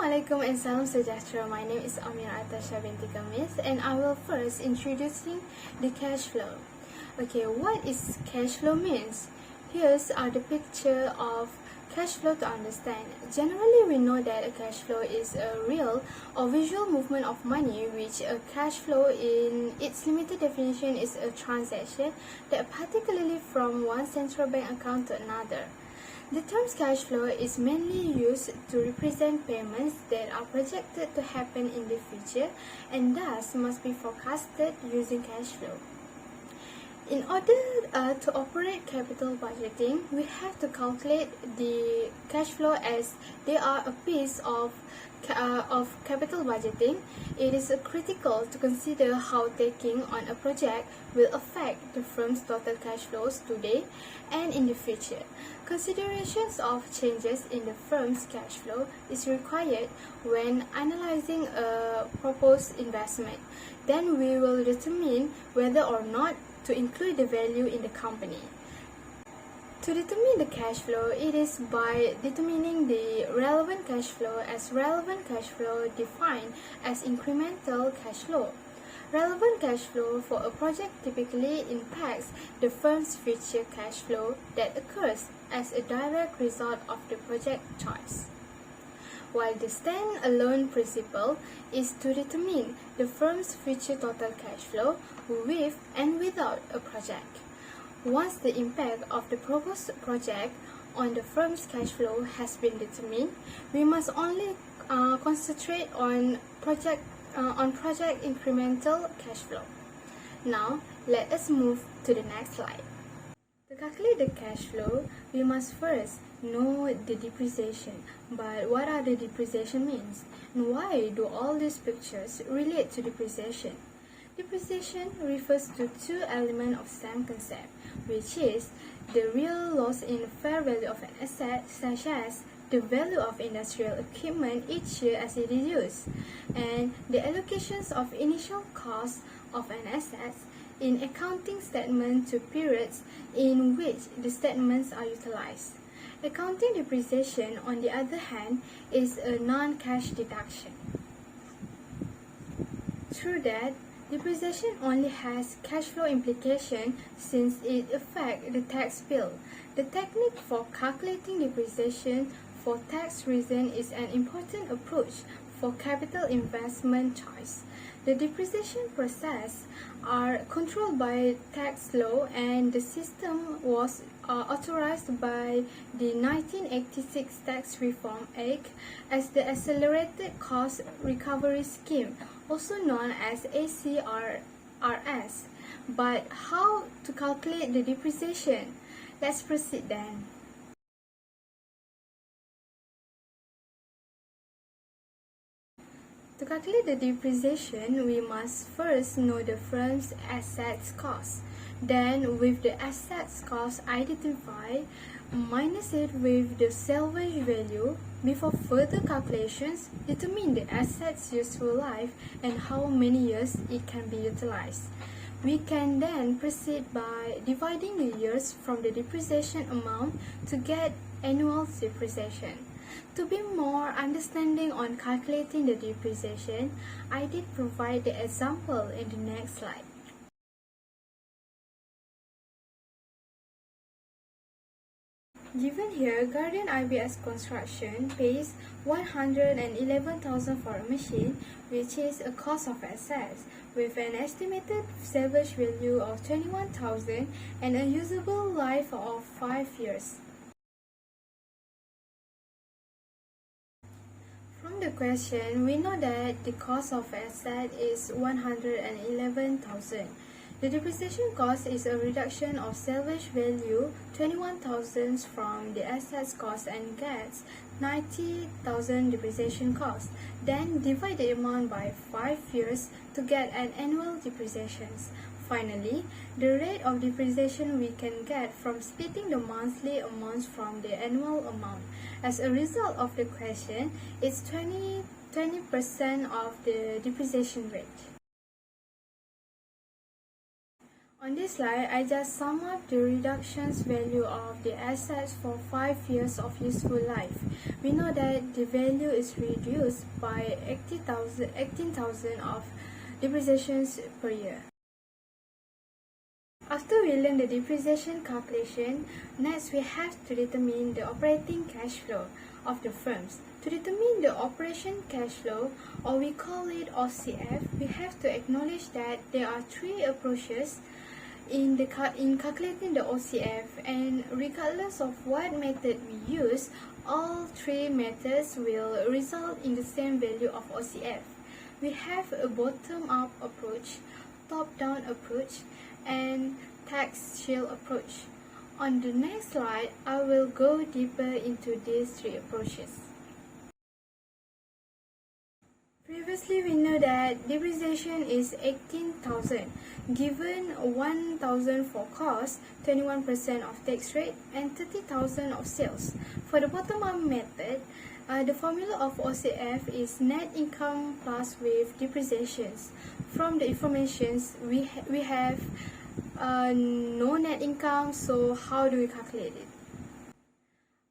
Assalamualaikum and salam sejahtera. My name is Amira Atasha binti Kamis and I will first introducing the cash flow. Okay, what is cash flow means? Here's the picture of cash flow to understand. Generally, we know that a cash flow is a real or visual movement of money, which a cash flow in its limited definition is a transaction that particularly from one central bank account to another. The term cash flow is mainly used to represent payments that are projected to happen in the future and thus must be forecasted using cash flow. In order to operate capital budgeting, we have to calculate the cash flow as they are a piece of capital budgeting. It is critical to consider how taking on a project will affect the firm's total cash flows today and in the future. Considerations of changes in the firm's cash flow is required when analyzing a proposed investment. Then we will determine whether or not to include the value in the company. To determine the cash flow, it is by determining the relevant cash flow as relevant cash flow defined as incremental cash flow. Relevant cash flow for a project typically impacts the firm's future cash flow that occurs as a direct result of the project choice. While the stand-alone principle is to determine the firm's future total cash flow with and without a project. Once the impact of the proposed project on the firm's cash flow has been determined, we must only concentrate on project incremental cash flow. Now, let us move to the next slide. To calculate the cash flow, we must first know the depreciation. But what are the depreciation means? And why do all these pictures relate to depreciation? Depreciation refers to two elements of same concept, which is the real loss in fair value of an asset, such as the value of industrial equipment each year as it is used, and the allocations of initial costs of an asset in accounting statement to periods in which the statements are utilized. Accounting depreciation, on the other hand, is a non-cash deduction. Through that, depreciation only has cash flow implication since it affects the tax bill. The technique for calculating depreciation for tax reason is an important approach for capital investment choice. The depreciation process are controlled by tax law and the system was authorized by the 1986 Tax Reform Act as the Accelerated Cost Recovery Scheme, also known as ACRS. But how to calculate the depreciation? Let's proceed then. To calculate the depreciation, we must first know the firm's assets cost. Then, with the assets cost identified, minus it with the salvage value. Before further calculations, determine the asset's useful life and how many years it can be utilized. We can then proceed by dividing the years from the depreciation amount to get annual depreciation. To be more understanding on calculating the depreciation, I did provide the example in the next slide. Given here, Guardian IBS Construction pays 111,000 for a machine, which is a cost of assets, with an estimated salvage value of 21,000 and a usable life of 5 years. From the question, we know that the cost of asset is 111,000. The depreciation cost is a reduction of salvage value 21,000 from the assets cost and gets 90,000 depreciation cost. Then divide the amount by 5 years to get an annual depreciation. Finally, the rate of depreciation we can get from splitting the monthly amounts from the annual amount. As a result of the question, it's 20% of the depreciation rate. On this slide, I just sum up the reductions value of the assets for 5 years of useful life. We know that the value is reduced by 18,000 of depreciations per year. After we learn the depreciation calculation, next we have to determine the operating cash flow of the firms. To determine the operation cash flow, or we call it OCF, we have to acknowledge that there are three approaches in calculating the OCF, and regardless of what method we use, all three methods will result in the same value of OCF. We have a bottom-up approach, top-down approach, and tax shield approach. On the next slide, I will go deeper into these three approaches. Previously, we know that depreciation is 18,000, given 1,000 for cost, 21% of tax rate, and 30,000 of sales. For the bottom-up method, the formula of OCF is net income plus with depreciations. From the informations, we have no net income, so how do we calculate it?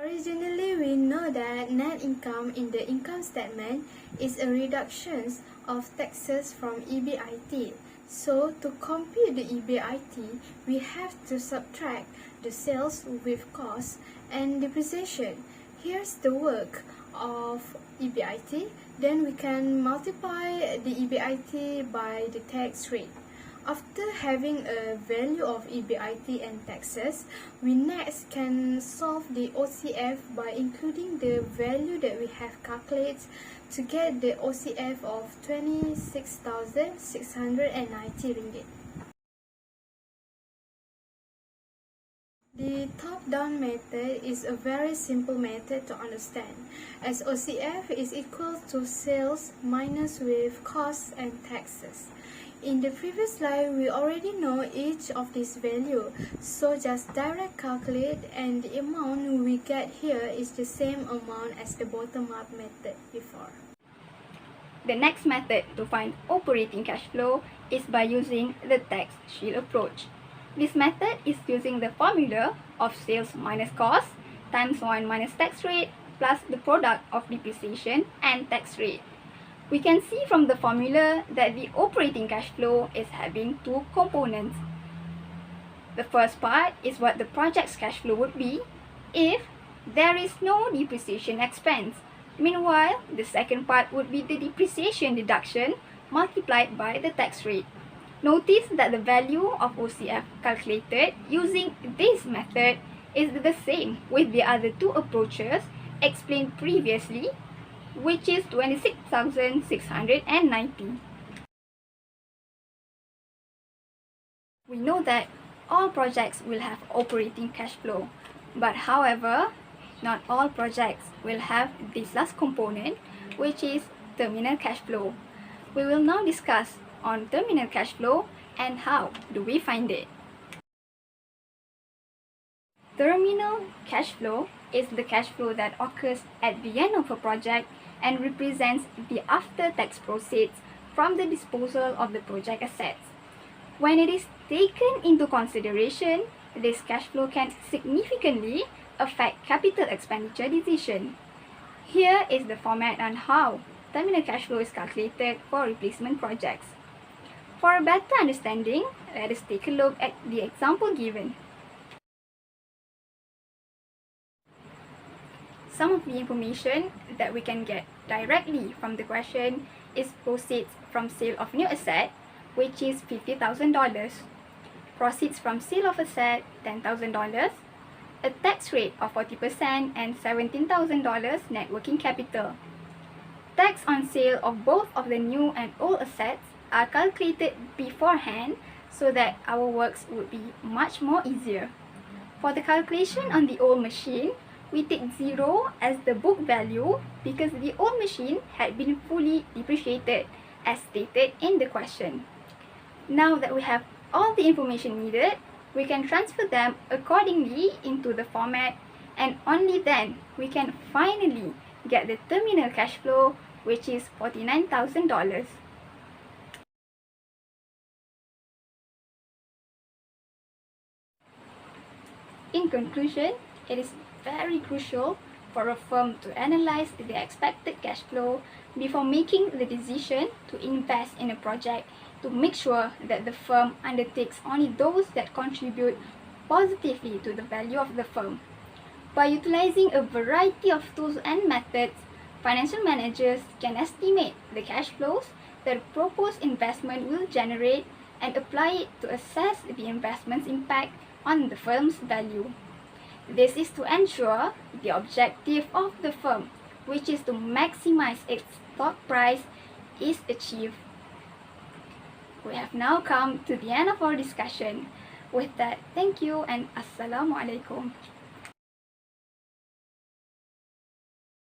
Originally, we know that net income in the income statement is a reduction of taxes from EBIT. So, to compute the EBIT, we have to subtract the sales with cost and depreciation. Here's the work of EBIT. Then we can multiply the EBIT by the tax rate. After having a value of EBIT and taxes, we next can solve the OCF by including the value that we have calculated to get the OCF of 26,690 ringgit. The top-down method is a very simple method to understand, as OCF is equal to sales minus with costs and taxes. In the previous slide, we already know each of these values, so just direct calculate, and the amount we get here is the same amount as the bottom-up method before. The next method to find operating cash flow is by using the tax shield approach. This method is using the formula of sales minus cost times 1 minus tax rate plus the product of depreciation and tax rate. We can see from the formula that the operating cash flow is having two components. The first part is what the project's cash flow would be if there is no depreciation expense. Meanwhile, the second part would be the depreciation deduction multiplied by the tax rate. Notice that the value of OCF calculated using this method is the same with the other two approaches explained previously, which is 26,690. We know that all projects will have operating cash flow, but however, not all projects will have this last component, which is terminal cash flow. We will now discuss on terminal cash flow and how do we find it. Terminal cash flow is the cash flow that occurs at the end of a project and represents the after-tax proceeds from the disposal of the project assets. When it is taken into consideration, this cash flow can significantly affect capital expenditure decision. Here is the format on how terminal cash flow is calculated for replacement projects. For a better understanding, let us take a look at the example given. Some of the information that we can get directly from the question is proceeds from sale of new asset, which is $50,000, proceeds from sale of asset, $10,000, a tax rate of 40% and $17,000 net working capital. Tax on sale of both of the new and old assets are calculated beforehand so that our works would be much more easier. For the calculation on the old machine, we take 0 as the book value because the old machine had been fully depreciated as stated in the question. Now that we have all the information needed, we can transfer them accordingly into the format, and only then we can finally get the terminal cash flow, which is $49,000. In conclusion, it is very crucial for a firm to analyze the expected cash flow before making the decision to invest in a project, to make sure that the firm undertakes only those that contribute positively to the value of the firm. By utilizing a variety of tools and methods, financial managers can estimate the cash flows that a proposed investment will generate and apply it to assess the investment's impact on the firm's value. This is to ensure the objective of the firm, which is to maximize its stock price, is achieved. We have now come to the end of our discussion. With that, thank you and Assalamualaikum.